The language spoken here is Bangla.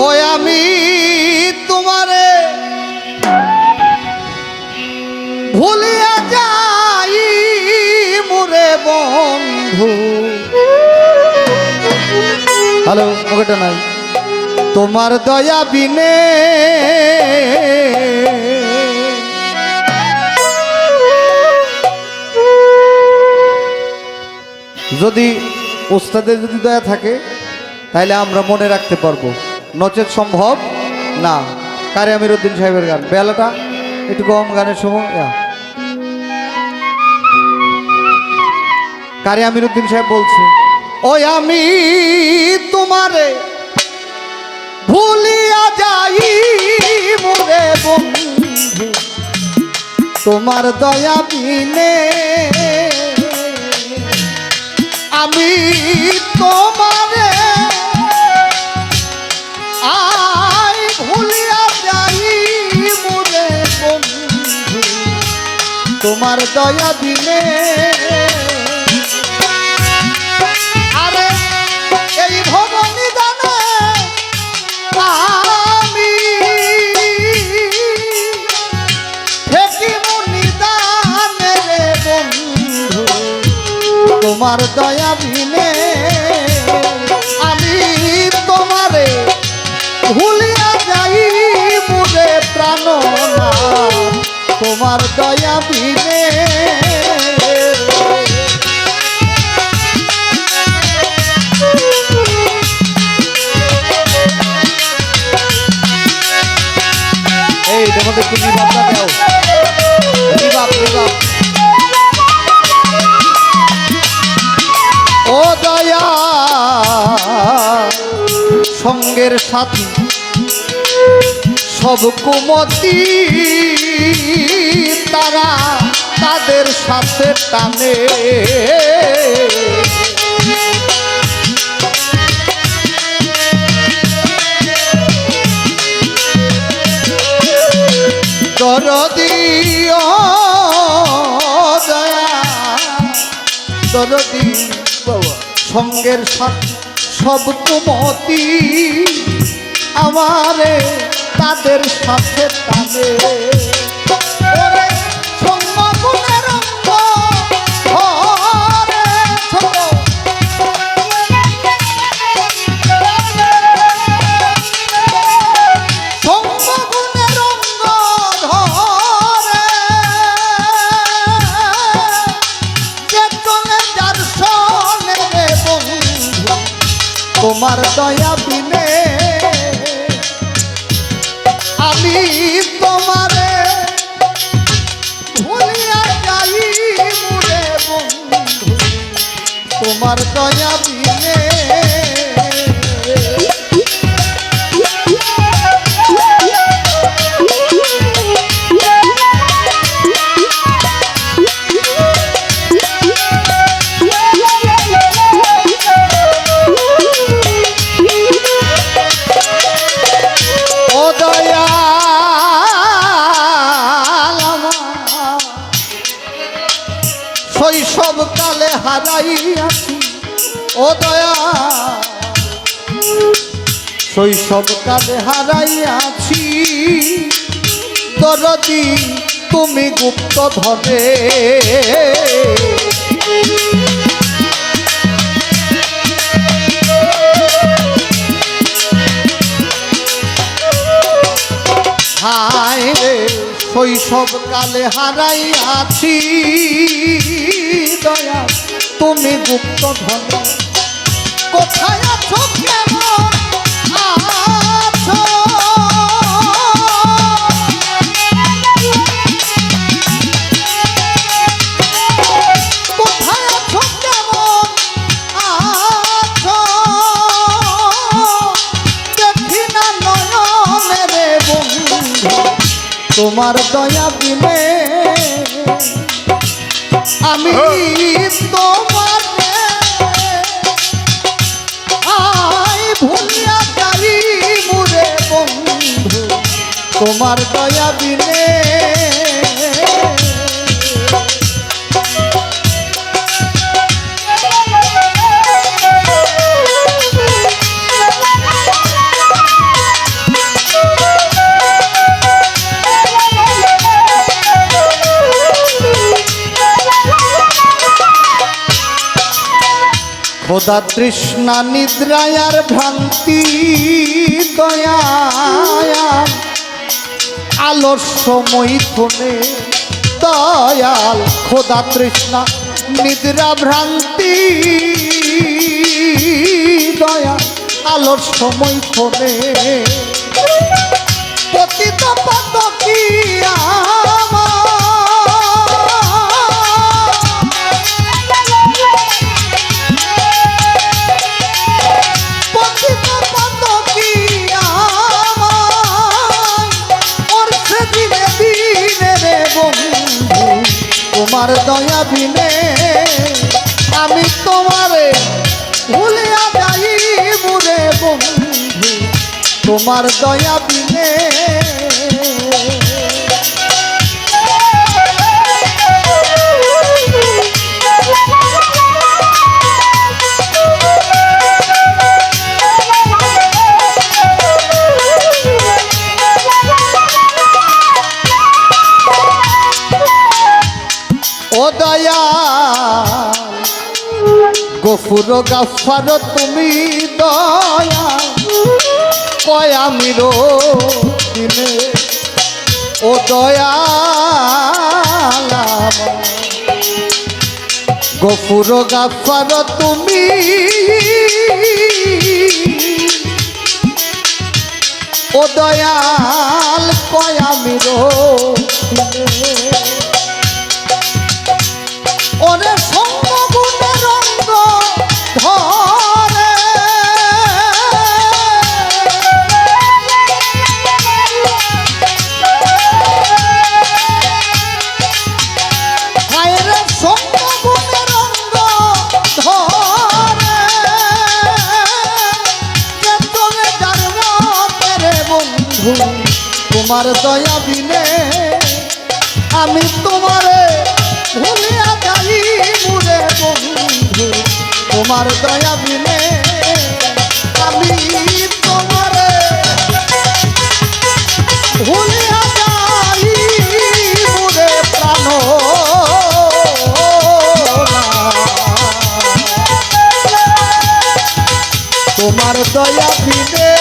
ওই আমি তোমারে ভুলিয়া যাই মোরে বন্ধু। হ্যালো, ওটা নাই। তোমার দয়া বিনে যদি ওস্তাদের যদি দয়া থাকে তাহলে আমরা মনে রাখতে পারবো, নচেত সম্ভব না। কারি আমিরউদ্দিন সাহেবের গান, বেলাটা একটু কম, গানের সময়। কারি আমিরউদ্দিন সাহেব বলছে, ওই আমি তোমারে ভুলিয়া যাই মোরে বন্ধু, তোমার দয়া বিনে আমি তোমারে আই ভুলিয়া যাই মোরে বন্ধু, তোমার দয়া বিনে। আরে এই ভবনী দানে আমি ফেকিব নিদানে রে বন্ধু, তোমার দয়া বিনে আমি তোমারে ভুলিয়া যাই মোরে প্রাণনা, তোমার দয়া বিনে। এই তোমাদের একটু রিভাবটা দাও, রিভাব রিভাব। ও দয়া সঙ্গের সাথী সব কুমতি, তারা তাদের সাথে টানে। দরদি ও দয়া দরদি সঙ্গের সাথী সব কুমতি, আমারে তাদের সাথে টানে। ওরে সঙ্গ গুণের অঙ্গ ঘরে ছোট, সঙ্গ গুণের অঙ্গ ধরে, যে চলে যার সনে রে বন্ধু, তোমার দয়া বিনে আমি তোমারে ভুলিয়া যাই মোরে বন্ধু, তোমার দয়া বিনে। ও দয়া শৈশব কালে হারাইয়াছি, ও দয়া শৈশব কালে হারাইয়াছি, দরদি তুমি গুপ্ত ধনে। হায় রে শৈশব কালে হারাইয়াছি, দয়া তুমি গুপ্ত ধন। কোথায় আছো কেমন আছো, কোথায় আছো কেমন আছো, দেখি না নয়নে রে বন্ধু, তোমার দয়া বিনে আমি তোমারে আই ভুলিয়া যাই মোরে বন্ধু, তোমার দয়া বিনে। খোদা তৃষ্ণা নিদ্রায়ার ভ্রান্তি দয়াল আলস্য মৈথুনে দয়াল খোদা তৃষ্ণা নিদ্রা ভ্রান্তি দয়াল আলস্য মৈথুনে পতিত পাতকী তোমার দয়া বিনে আমি তোমারে ভুলিয়া যাই মুরে বন্ধু তোমার দয়া বিনে ও দয়াল গফুর গাফার তুমি দয়াল কয়ামির দিনে ও দয়াল গফুর গাফার তুমি ও দয়াল কয়ামির দিনে ওরে সঙ্গ গুণে রঙ্গ ধরে হায়রে সঙ্গ গুণে রঙ্গ ধরে তোরে জানবো তেরে বন্ধু তোমার দয়া বিনে আমি তোমারে ভুলিয়া যাই মুরে বন্ধু তোমার দয়া বিনে আমি তোমারে ভুলিয়া যাই মুরে প্রাণ তোমার দয়া বিনে